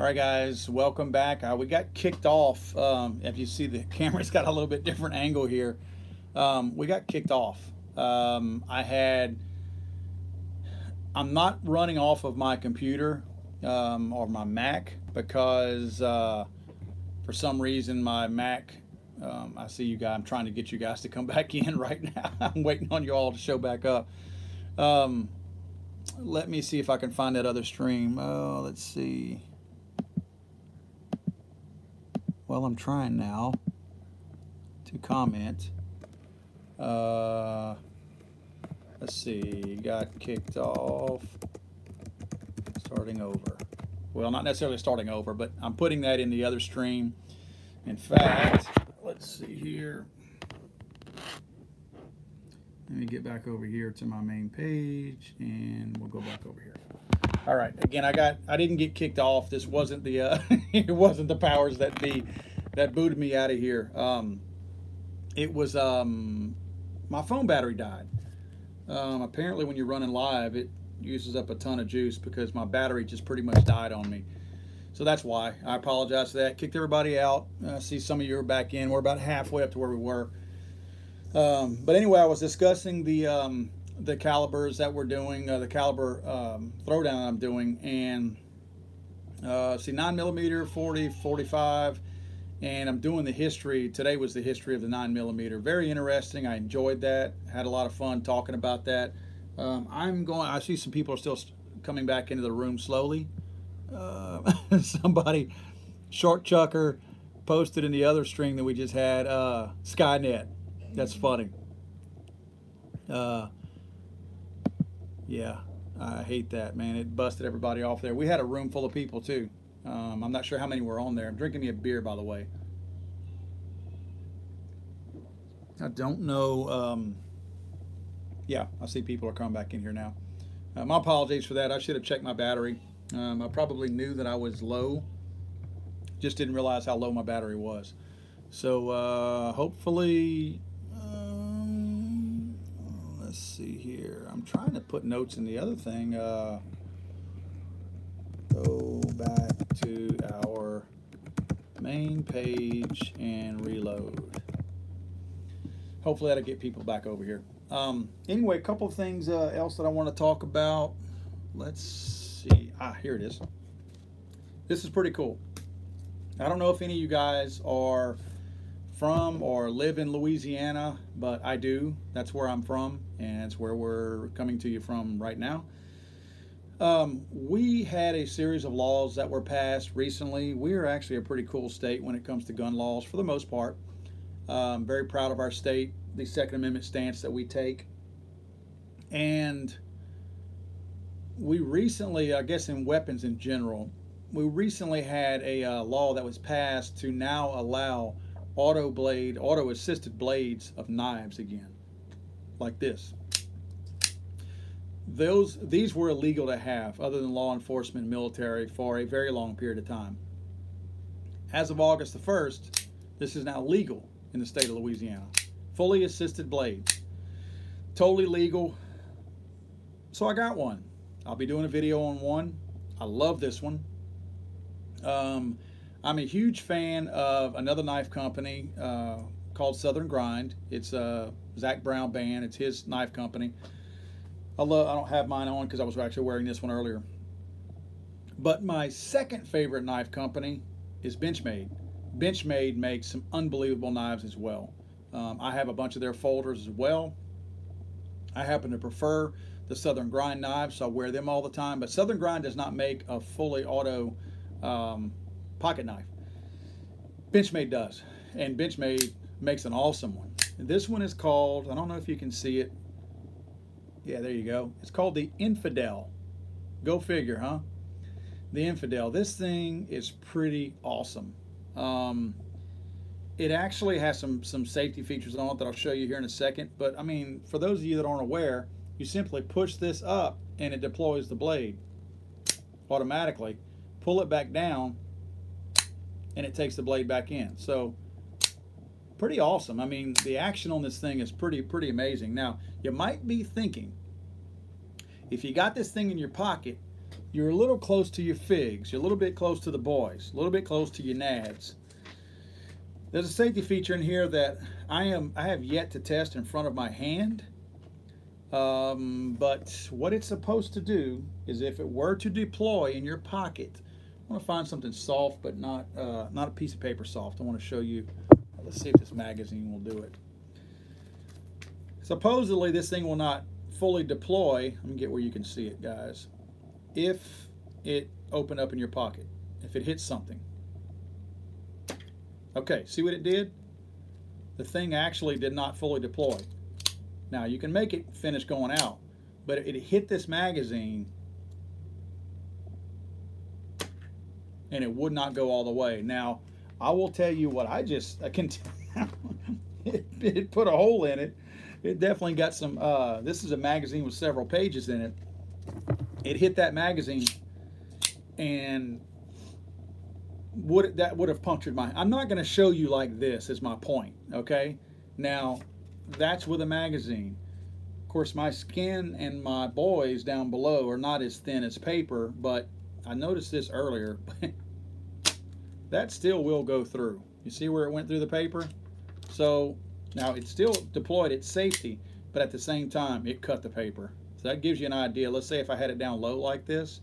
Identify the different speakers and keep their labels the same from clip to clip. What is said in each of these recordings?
Speaker 1: All right, guys, welcome back. We got kicked off. If you see, the camera's got a little bit different angle here. We got kicked off. I'm not running off of my computer or my Mac because for some reason my Mac, I see you guys, I'm trying to get you guys to come back in right now. I'm waiting on you all to show back up. Let me see if I can find that other stream. Oh, let's see. Well, I'm trying now to comment. Let's see, got kicked off, starting over. Well, not necessarily starting over, but I'm putting that in the other stream. In fact, let's see here. Let me get back over here to my main page, and we'll go back over here. All right. Again, I didn't get kicked off. This wasn't the it wasn't the powers that be that booted me out of here. It was my phone battery died. Apparently, when you're running live, it uses up a ton of juice because my battery just pretty much died on me. So that's why. I apologize for that. Kicked everybody out. I see some of you are back in. We're about halfway up to where we were. But anyway, I was discussing the calibers that we're doing, the caliber throwdown I'm doing, and see 9mm, 40, 45, and I'm doing the history. Today was the history of the 9mm. Very interesting. I enjoyed that. Had a lot of fun talking about that. I see some people are still coming back into the room slowly. Somebody, Short Chucker, posted in the other stream that we just had, Skynet. That's funny. Yeah, I hate that, man. It busted everybody off there. We had a room full of people too. I'm not sure how many were on there. I'm drinking me a beer, by the way. I don't know. Yeah, I see people are coming back in here now. My apologies for that. I should have checked my battery. I probably knew that I was low. Just didn't realize how low my battery was. So hopefully... let's see here. I'm trying to put notes in the other thing. Go back to our main page and reload. Hopefully that'll get people back over here. Anyway, a couple of things else that I want to talk about. Let's see. Here it is. This is pretty cool. I don't know if any of you guys are from or live in Louisiana, but I do. That's where I'm from, and it's where we're coming to you from right now. We had a series of laws that were passed recently. We are actually a pretty cool state when it comes to gun laws for the most part. Very proud of our state, the Second Amendment stance that we take. And we recently, I guess in weapons in general, we recently had a law that was passed to now allow auto-assisted blades of knives again, like this. These were illegal to have, other than law enforcement and military, for a very long period of time. As of August the 1st, this is now legal in the state of Louisiana. Fully assisted blades. Totally legal. So I got one. I'll be doing a video on one. I love this one. I'm a huge fan of another knife company called Southern Grind. It's a Zach Brown band. It's his knife company. I don't have mine on because I was actually wearing this one earlier. But my second favorite knife company is Benchmade. Benchmade makes some unbelievable knives as well. I have a bunch of their folders as well. I happen to prefer the Southern Grind knives, so I wear them all the time. But Southern Grind does not make a fully auto pocket knife. Benchmade does, and Benchmade makes an awesome one. And this one is called, I don't know if you can see it. Yeah, there you go. It's called the Infidel. Go figure, huh? The Infidel. This thing is pretty awesome. It actually has some safety features on it that I'll show you here in a second. But I mean, for those of you that aren't aware, you simply push this up and it deploys the blade automatically. Pull it back down and it takes the blade back in. So pretty awesome. I mean, the action on this thing is pretty amazing. Now, you might be thinking, if you got this thing in your pocket, you're a little close to your figs, you're a little bit close to the boys, a little bit close to your nads. There's a safety feature in here that I have yet to test in front of my hand. But what it's supposed to do is, if it were to deploy in your pocket, I want to find something soft, but not a piece of paper soft. I want to show you. Let's see if this magazine will do it. Supposedly, this thing will not fully deploy. Let me get where you can see it, guys. If it opened up in your pocket, if it hits something. Okay, see what it did? The thing actually did not fully deploy. Now, you can make it finish going out, but it hit this magazine and it would not go all the way. Now, I will tell you what I can it put a hole in it. It definitely got some, this is a magazine with several pages in it. It hit that magazine and that would have punctured my, I'm not going to show you like this is my point, okay? Now, that's with a magazine. Of course, my skin and my boys down below are not as thin as paper, but I noticed this earlier. That still will go through. You see where it went through the paper? So now it still deployed its safety, but at the same time, it cut the paper. So that gives you an idea. Let's say if I had it down low like this,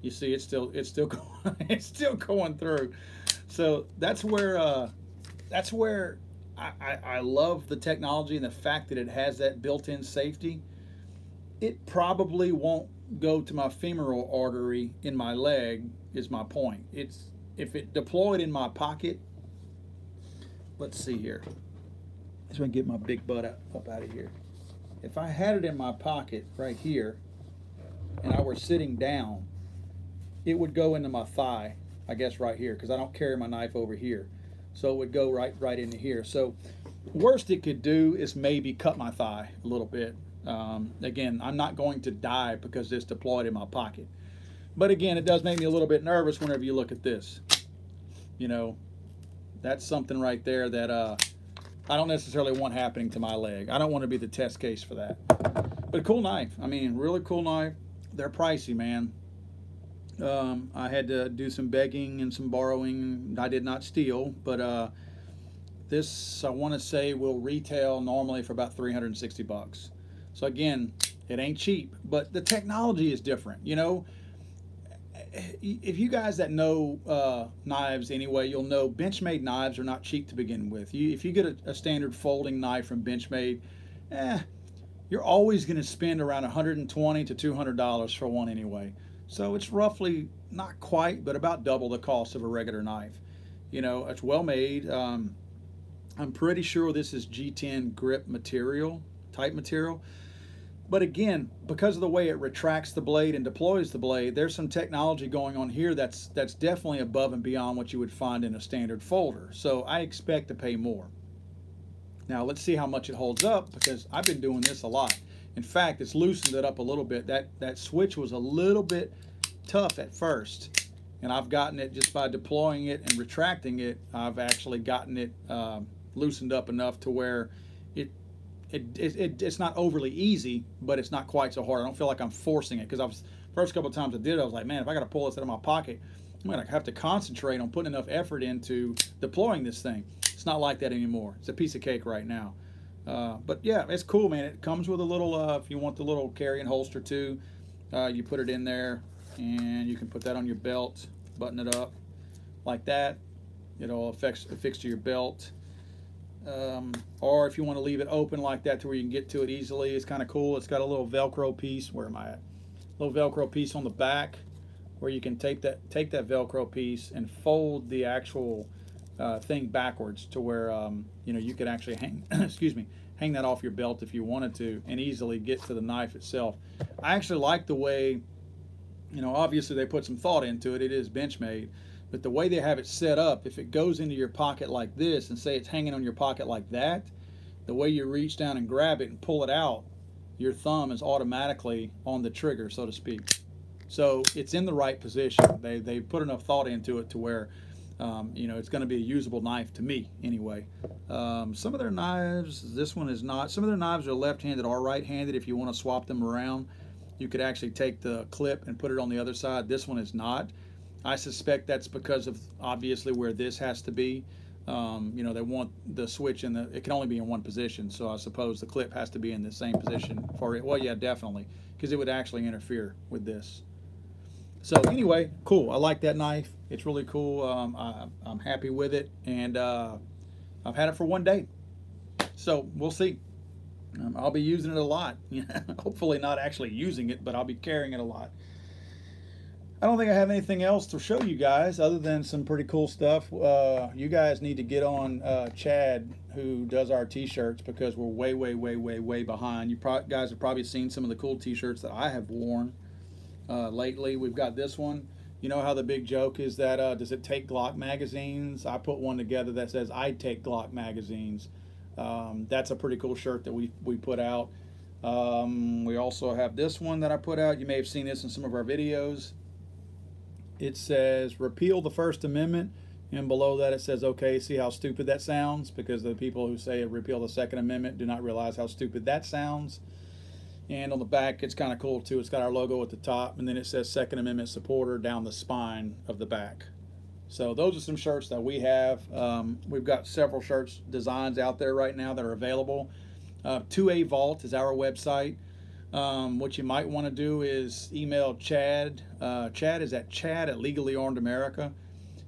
Speaker 1: you see it's still going, it's still going through. So that's where I love the technology and the fact that it has that built-in safety. It probably won't go to my femoral artery in my leg, is my point. If it deployed in my pocket, let's see here. Let's get my big butt up out of here. If I had it in my pocket right here and I were sitting down, it would go into my thigh, I guess right here, because I don't carry my knife over here. So it would go right into here. So worst it could do is maybe cut my thigh a little bit. Again, I'm not going to die because it's deployed in my pocket. But again, it does make me a little bit nervous whenever you look at this. You know, that's something right there that I don't necessarily want happening to my leg. I don't want to be the test case for that. But a cool knife. I mean, really cool knife. They're pricey, man. I had to do some begging and some borrowing. I did not steal, but this, I want to say, will retail normally for about 360 bucks. So again, it ain't cheap, but the technology is different. You know, if you guys that know knives anyway, you'll know Benchmade knives are not cheap to begin with. If you get a standard folding knife from Benchmade, you're always going to spend around $120 to $200 for one anyway. So it's roughly, not quite, but about double the cost of a regular knife. You know, it's well made. I'm pretty sure this is G10 grip material, type material. But again, because of the way it retracts the blade and deploys the blade, there's some technology going on here that's definitely above and beyond what you would find in a standard folder. So I expect to pay more. Now let's see how much it holds up, because I've been doing this a lot. In fact, it's loosened it up a little bit. That switch was a little bit tough at first, and I've gotten it just by deploying it and retracting it. I've actually gotten it loosened up enough to where it's not overly easy, but it's not quite so hard. I don't feel like I'm forcing it, because first couple of times I did it, I was like, man, if I got to pull this out of my pocket, I'm going to have to concentrate on putting enough effort into deploying this thing. It's not like that anymore. It's a piece of cake right now. But yeah, it's cool, man. It comes with a little, if you want the little carrying holster too, you put it in there, and you can put that on your belt, button it up like that. It'll affix to your belt. Or if you want to leave it open like that to where you can get to it easily, it's kind of cool. It's got a little Velcro piece. Where am I at? Little Velcro piece on the back where you can take that Velcro piece and fold the actual thing backwards to where you know, you could actually hang excuse me, hang that off your belt if you wanted to, and easily get to the knife itself. I actually like the way, you know, obviously they put some thought into it. It is Benchmade, but the way they have it set up, if it goes into your pocket like this, and say it's hanging on your pocket like that, the way you reach down and grab it and pull it out, your thumb is automatically on the trigger, so to speak. So it's in the right position. They put enough thought into it to where you know, it's going to be a usable knife to me anyway. Some of their knives, this one is not. Some of their knives are left-handed or right-handed if you want to swap them around. you could actually take the clip and put it on the other side. This one is not. I suspect that's because of obviously where this has to be. You know, they want the switch in the, it can only be in one position, so I suppose the clip has to be in the same position for it. Well, yeah, definitely, because it would actually interfere with this. So anyway, cool. I like that knife. It's really cool. I'm happy with it, and I've had it for 1 day. So we'll see. I'll be using it a lot. Hopefully not actually using it, but I'll be carrying it a lot. I don't think I have anything else to show you guys other than some pretty cool stuff. You guys need to get on Chad, who does our t-shirts, because we're way behind. You guys have probably seen some of the cool t-shirts that I have worn lately. We've got this one. You know how the big joke is that does it take Glock magazines? I put one together that says I take Glock magazines. That's a pretty cool shirt that we put out. We also have this one that I put out. You may have seen this in some of our videos. It says repeal the First Amendment, and below that it says, okay, see how stupid that sounds? Because the people who say repeal the Second Amendment do not realize how stupid that sounds. And on the back, it's kind of cool too. It's got our logo at the top, and then it says Second Amendment supporter down the spine of the back. So those are some shirts that we have. We've got several shirts designs out there right now that are available. 2A Vault is our website. What you might want to do is email Chad. Chad is at Legally Armed America,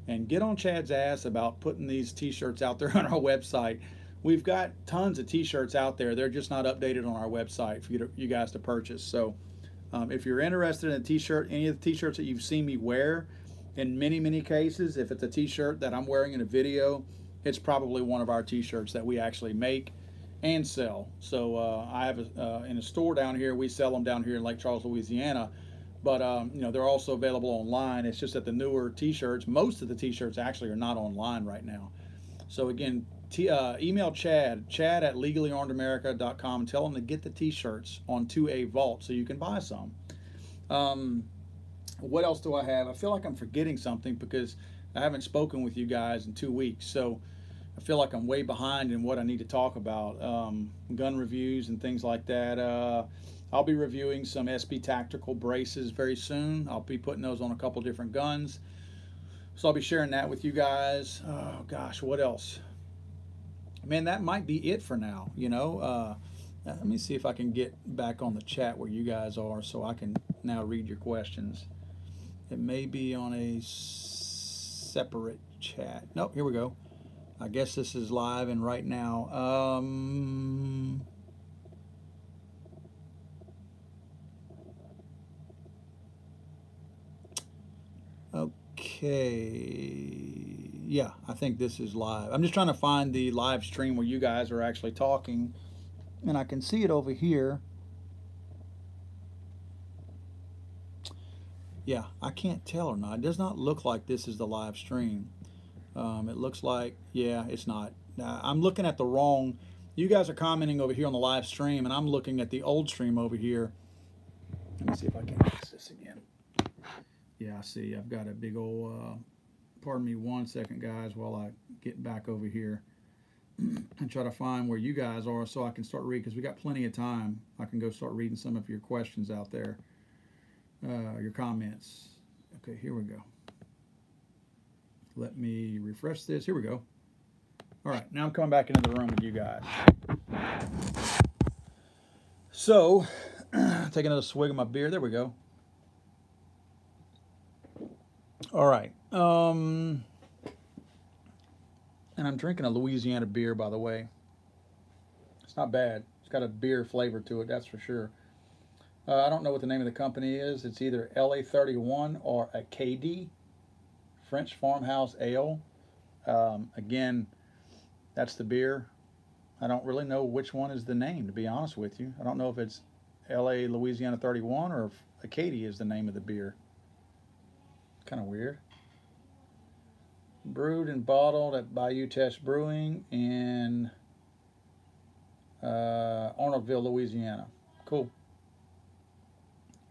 Speaker 1: and get on Chad's ass about putting these t-shirts out there on our website. We've got tons of t-shirts out there. They're just not updated on our website for you guys to purchase. So if you're interested in a t-shirt, any of the t-shirts that you've seen me wear, in many cases, if it's a t-shirt that I'm wearing in a video, it's probably one of our t-shirts that we actually make and sell. So I have in a store down here. We sell them down here in Lake Charles, Louisiana, but you know, they're also available online. It's just that the newer t-shirts, most of the t-shirts actually are not online right now. So again, email Chad at legallyarmedamerica.com, and tell him to get the t-shirts on 2A Vault so you can buy some. What else do I have? I feel like I'm forgetting something because I haven't spoken with you guys in 2 weeks, so I feel like I'm way behind in what I need to talk about. Gun reviews and things like that. I'll be reviewing some SB Tactical braces very soon. I'll be putting those on a couple different guns. So I'll be sharing that with you guys. Oh gosh, what else? Man, that might be it for now, you know. Let me see if I can get back on the chat where you guys are so I can now read your questions. It may be on a separate chat. Nope, here we go. I guess this is live and right now. Okay. Yeah, I think this is live. I'm just trying to find the live stream where you guys are actually talking, and I can see it over here. Yeah, I can't tell or not. It does not look like this is the live stream. It looks like, yeah, it's not. I'm looking at the wrong, you guys are commenting over here on the live stream, and I'm looking at the old stream over here. Let me see if I can fix this again. Yeah, I see. I've got a big old, pardon me 1 second, guys, while I get back over here and try to find where you guys are so I can start reading, because we got plenty of time. I can go start reading some of your questions out there, your comments. Okay, here we go. Let me refresh this. Here we go. All right, now I'm coming back into the room with you guys. So, take another swig of my beer. There we go. All right. And I'm drinking a Louisiana beer, by the way. It's not bad. It's got a beer flavor to it, that's for sure. I don't know what the name of the company is. It's either LA31 or Acadie French Farmhouse Ale. Again, that's the beer. I don't really know which one is the name, to be honest with you. I don't know if it's LA Louisiana 31 or if Acadie is the name of the beer. Kind of weird. Brewed and bottled at Bayou Test Brewing in Arnoldville, Louisiana. Cool.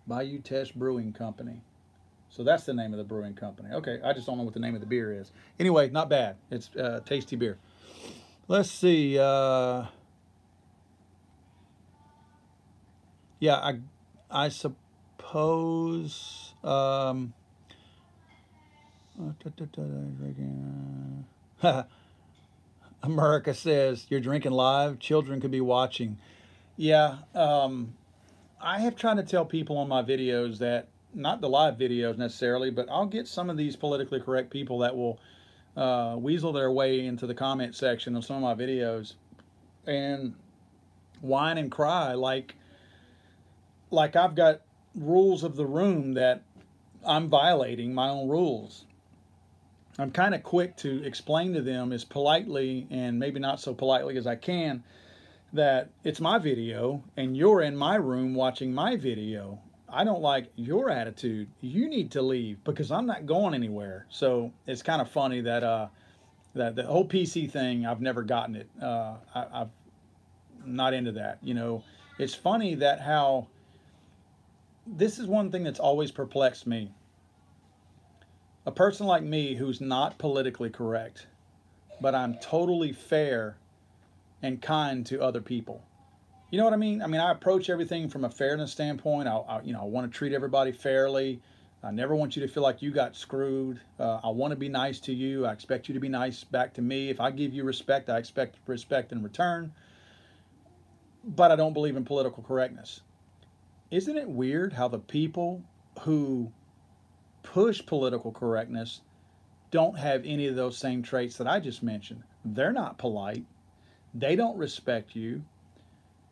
Speaker 1: Bayou Test Brewing Company. So that's the name of the brewing company. Okay, I just don't know what the name of the beer is. Anyway, not bad. It's tasty beer. Let's see. Yeah, pose. America says, you're drinking live, children could be watching. Yeah, I have tried to tell people on my videos that, not the live videos necessarily, but I'll get some of these politically correct people that will weasel their way into the comment section of some of my videos and whine and cry like I've got rules of the room that I'm violating my own rules. I'm kind of quick to explain to them as politely and maybe not so politely as I can that it's my video and you're in my room watching my video. I don't like your attitude. You need to leave because I'm not going anywhere. So it's kind of funny that that the whole PC thing, I've never gotten it. I'm not into that. You know, it's funny that how this is one thing that's always perplexed me. A person like me who's not politically correct, but I'm totally fair and kind to other people. You know what I mean? I mean, I approach everything from a fairness standpoint. I want to treat everybody fairly. I never want you to feel like you got screwed. I want to be nice to you. I expect you to be nice back to me. If I give you respect, I expect respect in return. But I don't believe in political correctness. Isn't it weird how the people who push political correctness don't have any of those same traits that I just mentioned? They're not polite. They don't respect you.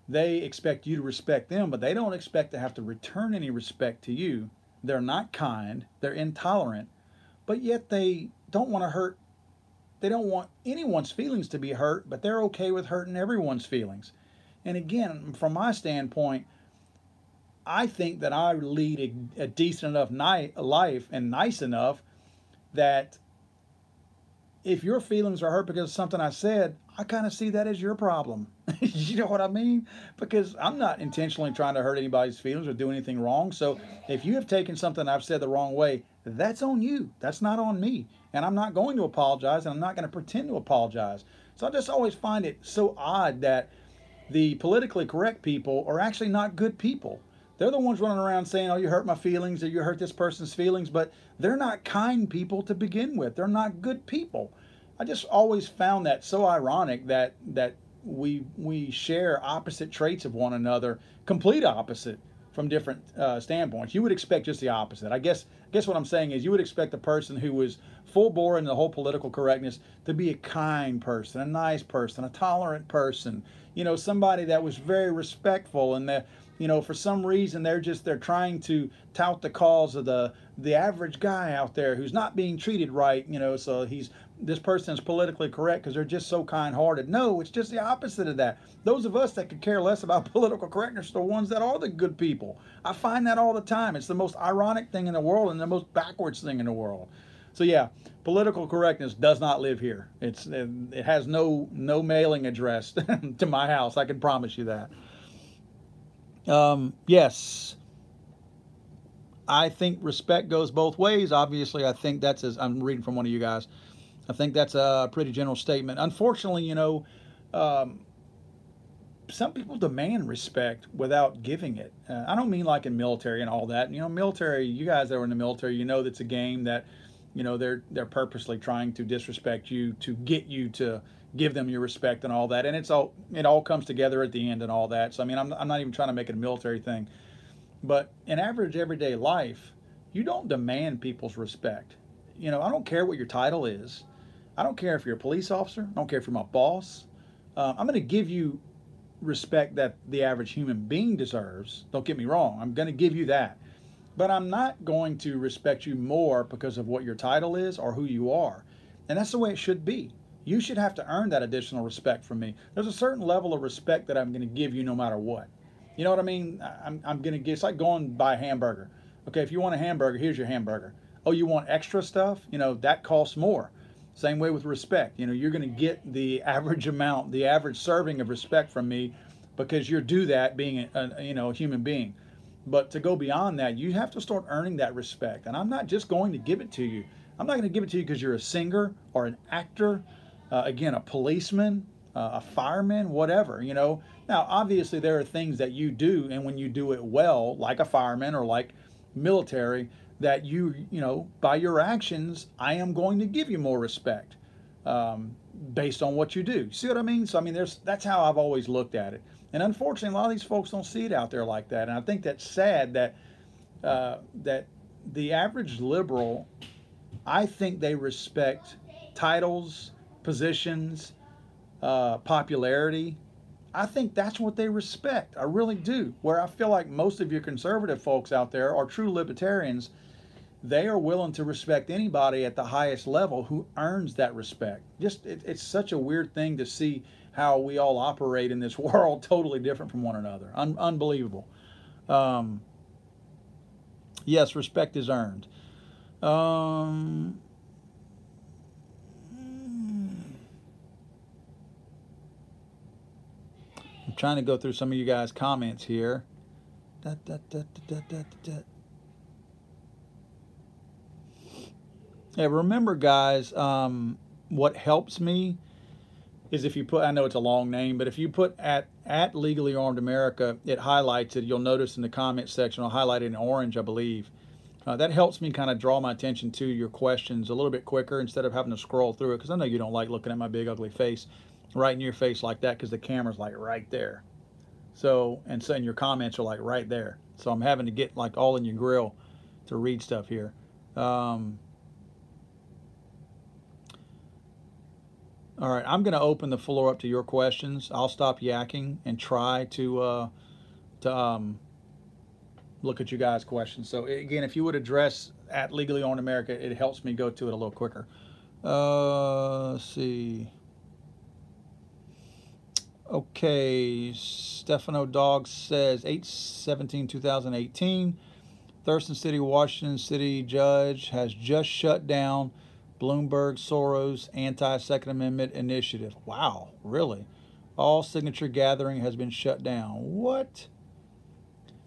Speaker 1: They expect you to respect them, but they don't expect to have to return any respect to you. They're not kind. They're intolerant, but yet they don't want to hurt. They don't want anyone's feelings to be hurt, but they're okay with hurting everyone's feelings. And again, from my standpoint, I think that I lead a decent enough life and nice enough that if your feelings are hurt because of something I said, I kind of see that as your problem. You know what I mean? Because I'm not intentionally trying to hurt anybody's feelings or do anything wrong. So if you have taken something I've said the wrong way, that's on you. That's not on me. And I'm not going to apologize, and I'm not going to pretend to apologize. So I just always find it so odd that the politically correct people are actually not good people. They're the ones running around saying, oh, you hurt my feelings or you hurt this person's feelings, but they're not kind people to begin with. They're not good people. I just always found that so ironic that we share opposite traits of one another, complete opposite from different standpoints. You would expect just the opposite. I guess what I'm saying is you would expect the person who was full bore in the whole political correctness to be a kind person, a nice person, a tolerant person, you know, somebody that was very respectful, and that, you know, for some reason they're trying to tout the cause of the average guy out there who's not being treated right, you know, so this person is politically correct because they're just so kind-hearted. No, it's just the opposite of that. Those of us that could care less about political correctness are the ones that are the good people. I find that all the time. It's the most ironic thing in the world and the most backwards thing in the world. So yeah, political correctness does not live here. It has no mailing address to my house. I can promise you that. Yes, I think respect goes both ways. Obviously, I think that's, as I'm reading from one of you guys, I think that's a pretty general statement. Unfortunately, you know, some people demand respect without giving it. I don't mean like in military and all that. You know, military, you guys that are in the military, you know that's a game that, you know, they're purposely trying to disrespect you to get you to give them your respect and all that. And it all comes together at the end and all that. So, I mean, I'm not even trying to make it a military thing. But in average everyday life, you don't demand people's respect. You know, I don't care what your title is. I don't care if you're a police officer. I don't care if you're my boss. I'm going to give you respect that the average human being deserves. Don't get me wrong. I'm going to give you that. But I'm not going to respect you more because of what your title is or who you are. And that's the way it should be. You should have to earn that additional respect from me. There's a certain level of respect that I'm going to give you no matter what. You know what I mean? I'm going to get, it's like going buy a hamburger. Okay, if you want a hamburger, here's your hamburger. Oh, you want extra stuff? You know, that costs more. Same way with respect. You know, you're going to get the average amount, the average serving of respect from me because you're due that being a human being. But to go beyond that, you have to start earning that respect. And I'm not just going to give it to you. I'm not going to give it to you because you're a singer or an actor, again, a policeman, a fireman, whatever, you know. Now, obviously, there are things that you do, and when you do it well, like a fireman or like military, that you know, by your actions, I am going to give you more respect based on what you do. See what I mean? So I mean, that's how I've always looked at it. And unfortunately, a lot of these folks don't see it out there like that. And I think that's sad that that the average liberal, I think they respect titles, positions, popularity. I think that's what they respect. I really do. Where I feel like most of your conservative folks out there are true libertarians. They are willing to respect anybody at the highest level who earns that respect. It's such a weird thing to see how we all operate in this world, totally different from one another. Unbelievable. Yes, respect is earned. I'm trying to go through some of you guys' comments here. Yeah, remember, guys, what helps me is if you put, I know it's a long name, but if you put at Legally Armed America, it highlights it. You'll notice in the comment section, I'll highlight it in orange, I believe. That helps me kind of draw my attention to your questions a little bit quicker instead of having to scroll through it, because I know you don't like looking at my big ugly face right in your face like that, because the camera's like right there. So your comments are like right there. So I'm having to get like all in your grill to read stuff here. All right, I'm going to open the floor up to your questions. I'll stop yakking and try to look at you guys' questions. So again, if you would address at Legally Armed America, it helps me go to it a little quicker. Let's see. Okay, Stefano Dog says 8/17/2018. Thurston City, Washington City judge has just shut down Bloomberg Soros anti-Second Amendment initiative. Wow, really? All signature gathering has been shut down. What?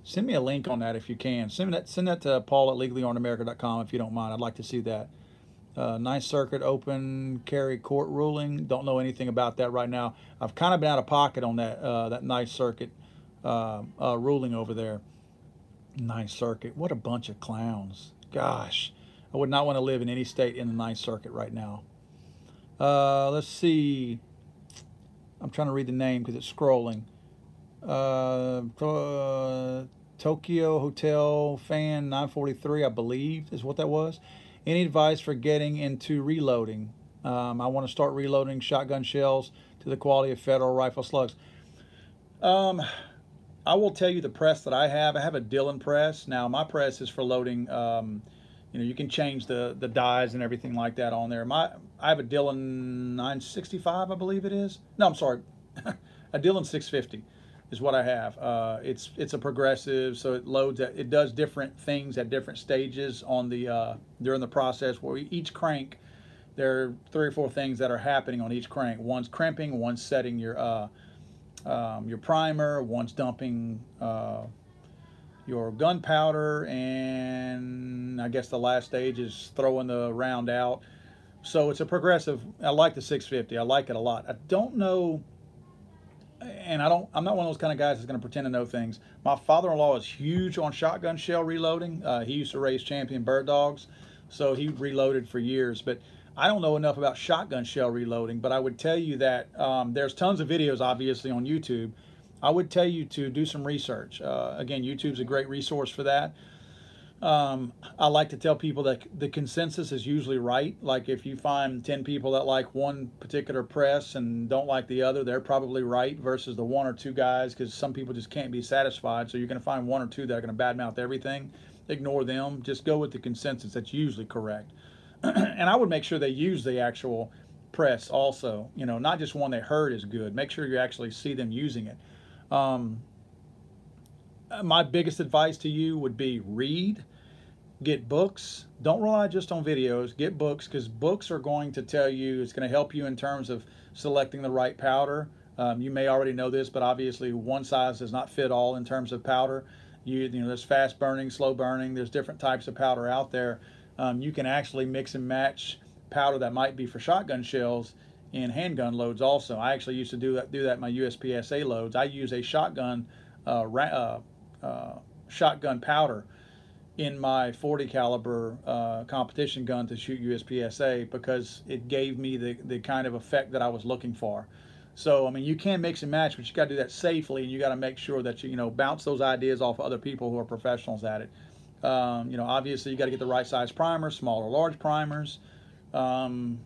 Speaker 1: Send me a link on that if you can. Send that to Paul at legallyarmedamerica.com if you don't mind. I'd like to see that. Ninth Circuit open carry court ruling. Don't know anything about that right now. I've kind of been out of pocket on that that Ninth Circuit ruling over there. Ninth Circuit. What a bunch of clowns. Gosh. I would not want to live in any state in the Ninth Circuit right now. Let's see. I'm trying to read the name because it's scrolling. Tokyo Hotel Fan 943, I believe, is what that was. Any advice for getting into reloading? I want to start reloading shotgun shells to the quality of federal rifle slugs. I will tell you the press that I have. I have a Dillon press. Now, my press is for loading. You know, you can change the dies and everything like that on there. I have a Dillon 965, I believe it is. No, I'm sorry, a Dillon 650 is what I have. It's a progressive, so it loads. It does different things at different stages on the during the process. Where each crank, there are 3 or 4 things that are happening on each crank. One's crimping, one's setting your primer, one's dumping your gunpowder, and I guess the last stage is throwing the round out. So it's a progressive. I like the 650. I like it a lot. I don't know, and I'm not one of those kind of guys that's going to pretend to know things. My father-in-law is huge on shotgun shell reloading. He used to raise champion bird dogs, so he reloaded for years. But I don't know enough about shotgun shell reloading, but I would tell you that there's tons of videos, obviously, on YouTube. I would tell you to do some research. Again, YouTube's a great resource for that. I like to tell people that the consensus is usually right. Like if you find 10 people that like one particular press and don't like the other, they're probably right, versus the 1 or 2 guys, because some people just can't be satisfied. So you're going to find 1 or 2 that are going to badmouth everything. Ignore them. Just go with the consensus. That's usually correct. And I would make sure they use the actual press also. You know, not just one they heard is good. Make sure you actually see them using it. My biggest advice to you would be read, get books. Don't rely just on videos. Get books, because books are going to tell you, it's going to help you in terms of selecting the right powder. You may already know this, but obviously one size does not fit all in terms of powder. You know, there's fast burning, slow burning. There's different types of powder out there. You can actually mix and match powder that might be for shotgun shells in handgun loads also. I actually used to do that in my USPSA loads. I use a shotgun shotgun powder in my 40 caliber competition gun to shoot USPSA because it gave me the kind of effect that I was looking for. So, I mean, you can mix and match, but you got to do that safely, and you got to make sure that you know, bounce those ideas off of other people who are professionals at it. You know, obviously, you got to get the right size primers, small or large primers. Um,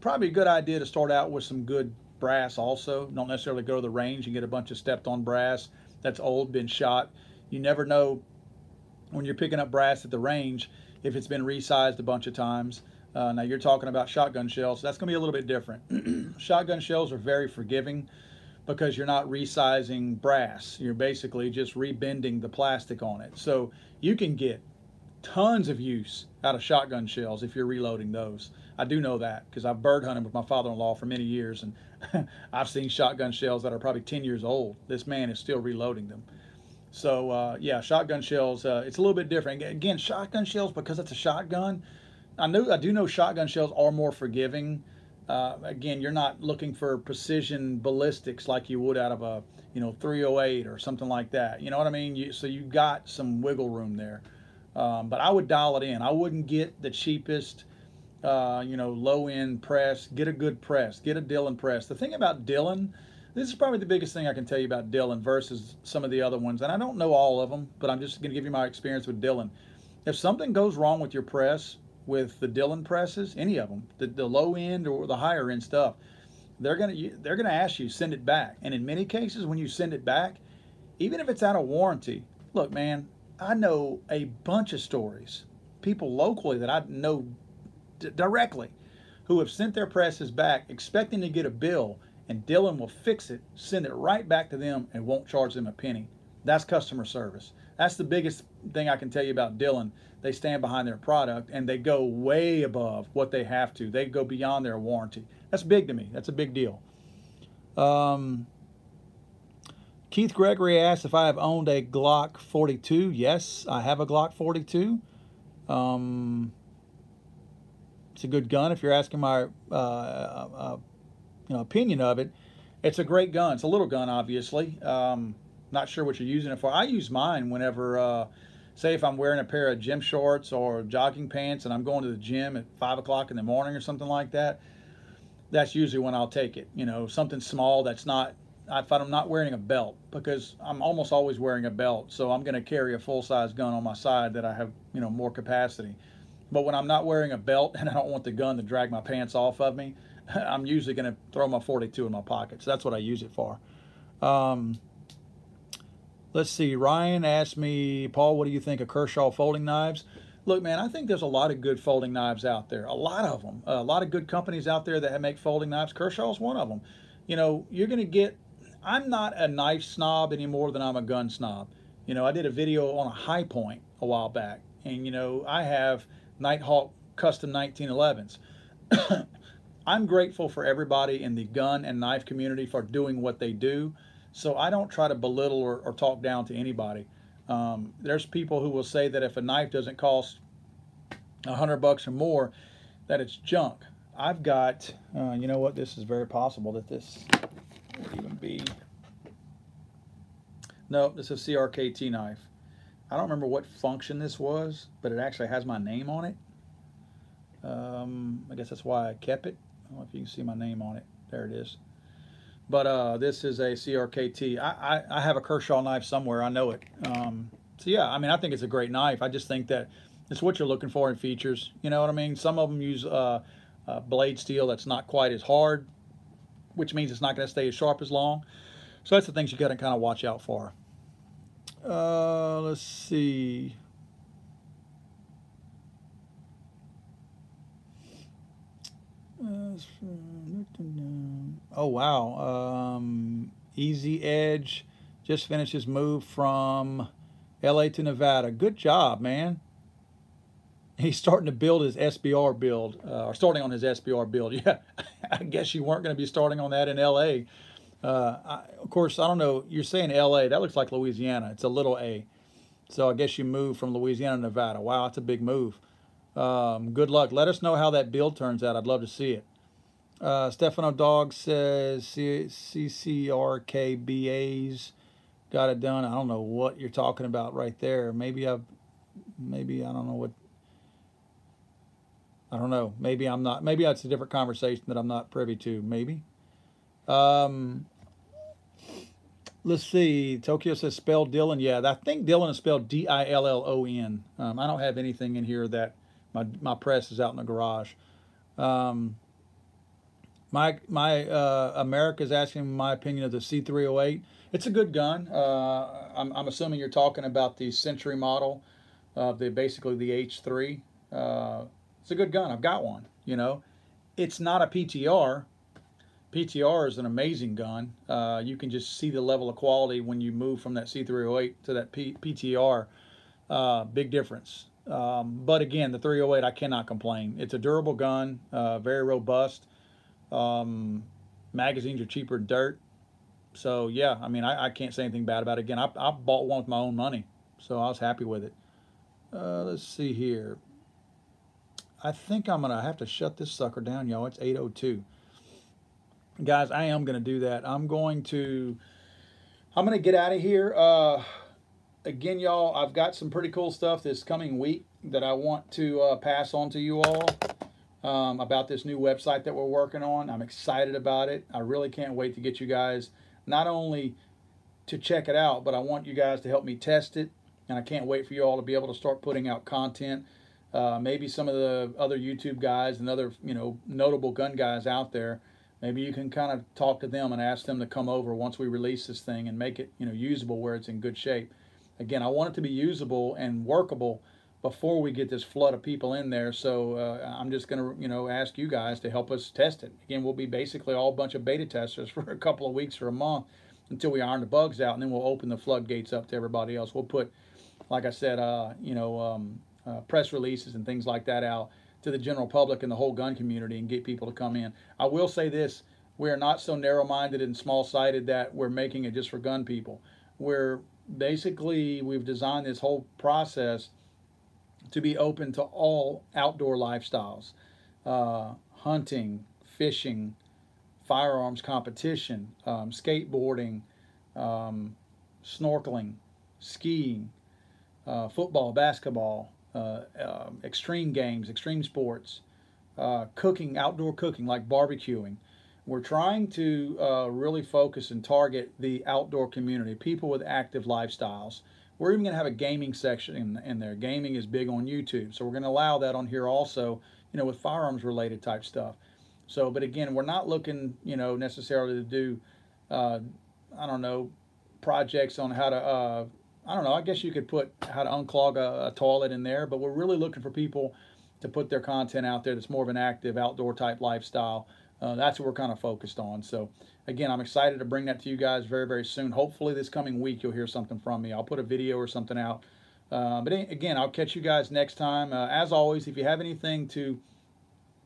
Speaker 1: Probably a good idea to start out with some good brass also. Don't necessarily go to the range and get a bunch of stepped on brass that's old, been shot. You never know when you're picking up brass at the range if it's been resized a bunch of times. Now you're talking about shotgun shells. That's going to be a little bit different. Shotgun shells are very forgiving because you're not resizing brass. You're basically just rebending the plastic on it. So you can get tons of use out of shotgun shells if you're reloading those. I do know that because I've bird hunted with my father-in-law for many years, and I've seen shotgun shells that are probably 10 years old. This man is still reloading them. So yeah, shotgun shells, it's a little bit different. Again, shotgun shells, because it's a shotgun, I do know shotgun shells are more forgiving. Again, you're not looking for precision ballistics like you would out of a, you know, 308 or something like that. You know what I mean? So you got some wiggle room there. But I would dial it in. I wouldn't get the cheapest, you know, low-end press. Get a good press. Get a Dillon press. The thing about Dillon, this is probably the biggest thing I can tell you about Dillon versus some of the other ones. And I don't know all of them, but I'm just going to give you my experience with Dillon. If something goes wrong with your press, with the Dillon presses, any of them, the low end or the higher end stuff, they're gonna ask you send it back. And in many cases, when you send it back, even if it's out of warranty, look, man, I know a bunch of stories, people locally that I know directly, who have sent their presses back expecting to get a bill, and Dillon will fix it, send it right back to them, and won't charge them a penny. That's customer service. That's the biggest thing I can tell you about Dillon. They stand behind their product, and they go way above what they have to. They go beyond their warranty. That's big to me. That's a big deal. Keith Gregory asked if I have owned a Glock 42. Yes, I have a Glock 42. It's a good gun. If you're asking my you know, opinion of it, it's a great gun. It's a little gun, obviously. Not sure what you're using it for. I use mine whenever, say if I'm wearing a pair of gym shorts or jogging pants and I'm going to the gym at 5 o'clock in the morning or something like that. That's usually when I'll take it. You know, something small that's not, if I'm not wearing a belt, because I'm almost always wearing a belt, so I'm going to carry a full-size gun on my side that I have, you know, more capacity. But when I'm not wearing a belt and I don't want the gun to drag my pants off of me, I'm usually going to throw my 42 in my pocket. So that's what I use it for. Let's see. Ryan asked me, Paul, what do you think of Kershaw folding knives? Look, man, I think there's a lot of good folding knives out there. A lot of them. A lot of good companies out there that make folding knives. Kershaw's one of them. You know, you're going to get... I'm not a knife snob any more than I'm a gun snob. You know, I did a video on a High Point a while back, and, you know, I have Nighthawk custom 1911s. I'm grateful for everybody in the gun and knife community for doing what they do. So I don't try to belittle or talk down to anybody. There's people who will say that if a knife doesn't cost $100 or more, that it's junk. I've got, you know what, this is very possible that this would even be, no, this is a CRKT knife. I don't remember what function this was, but it actually has my name on it. I guess that's why I kept it. I don't know if you can see my name on it. There it is. But this is a CRKT. I have a Kershaw knife somewhere. I know it. So yeah, I mean, I think it's a great knife. I just think that it's what you're looking for in features. You know what I mean? Some of them use blade steel that's not quite as hard, which means it's not going to stay as sharp as long. So that's the things you got to kind of watch out for. Let's see. Oh wow, Easy Edge just finished his move from LA to Nevada. Good job, man. He's starting to build his SBR build, or starting on his SBR build. Yeah, I guess you weren't going to be starting on that in LA. Of course, I don't know, you're saying LA, that looks like Louisiana. It's a little A. So I guess you moved from Louisiana to Nevada. Wow, that's a big move. Good luck. Let us know how that build turns out. I'd love to see it. Stefano Dog says CCRKBAs got it done. I don't know what you're talking about right there. Maybe I've maybe I don't know what. I don't know. Maybe I'm not. Maybe that's a different conversation that I'm not privy to. Maybe. Um, let's see. Tokyo says spell Dylan. Yeah, I think Dylan is spelled Dillon. I don't have anything in here that my press is out in the garage. Um, my America's asking my opinion of the C308. It's a good gun. I'm assuming you're talking about the Century model, basically the H3. It's a good gun. I've got one. You know, it's not a PTR. PTR is an amazing gun. You can just see the level of quality when you move from that C308 to that PTR. Big difference. But again, the 308, I cannot complain. It's a durable gun, very robust. Magazines are cheaper than dirt. So yeah, I mean, I can't say anything bad about it. Again, I bought one with my own money, so I was happy with it. Let's see here. I think I'm gonna have to shut this sucker down, y'all. It's 8:02. Guys, I am gonna do that. I'm gonna get out of here. Again, y'all, I've got some pretty cool stuff this coming week that I want to pass on to you all about this new website that we're working on. I'm excited about it. I really can't wait to get you guys not only to check it out, but I want you guys to help me test it. And I can't wait for you all to be able to start putting out content. Maybe some of the other YouTube guys and other, notable gun guys out there, maybe you can kind of talk to them and ask them to come over once we release this thing and make it, usable where it's in good shape. Again, I want it to be usable and workable before we get this flood of people in there. So I'm just going to, ask you guys to help us test it. Again, we'll be basically all a bunch of beta testers for a couple of weeks or a month until we iron the bugs out, and then we'll open the floodgates up to everybody else. We'll put, like I said, press releases and things like that out to the general public and the whole gun community and get people to come in. I will say this, we are not so narrow-minded and small-sided that we're making it just for gun people. We've designed this whole process to be open to all outdoor lifestyles. Hunting, fishing, firearms competition, skateboarding, snorkeling, skiing, football, basketball, extreme games, extreme sports, cooking, outdoor cooking like barbecuing. We're trying to really focus and target the outdoor community, people with active lifestyles. We're even going to have a gaming section in there. Gaming is big on YouTube, so we're going to allow that on here also, with firearms related type stuff. So, but again, we're not looking, necessarily to do, projects on how to, I guess you could put how to unclog a toilet in there, but we're really looking for people to put their content out there that's more of an active outdoor type lifestyle. That's what we're kind of focused on. So again, I'm excited to bring that to you guys very, very soon. Hopefully this coming week you'll hear something from me. I'll put a video or something out. But again, I'll catch you guys next time. As always, if you have anything to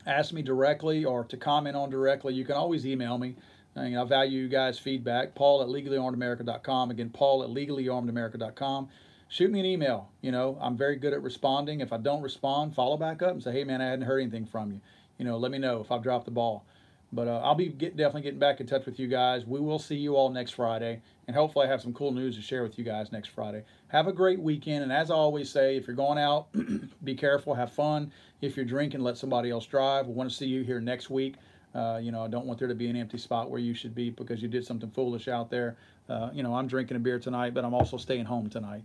Speaker 1: ask me directly or to comment on directly, you can always email me. I value you guys' feedback. Paul at legallyarmedamerica.com. Again, Paul at legallyarmedamerica.com. Shoot me an email. I'm very good at responding. If I don't respond, follow back up and say, hey, man, I hadn't heard anything from you. Let me know if I've dropped the ball. But I'll be definitely getting back in touch with you guys. We will see you all next Friday. And hopefully I have some cool news to share with you guys next Friday. Have a great weekend. And as I always say, if you're going out, be careful, have fun. If you're drinking, let somebody else drive. We want to see you here next week. I don't want there to be an empty spot where you should be because you did something foolish out there. I'm drinking a beer tonight, but I'm also staying home tonight.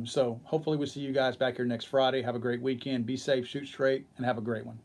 Speaker 1: So hopefully we'll see you guys back here next Friday. Have a great weekend. Be safe, shoot straight, and have a great one.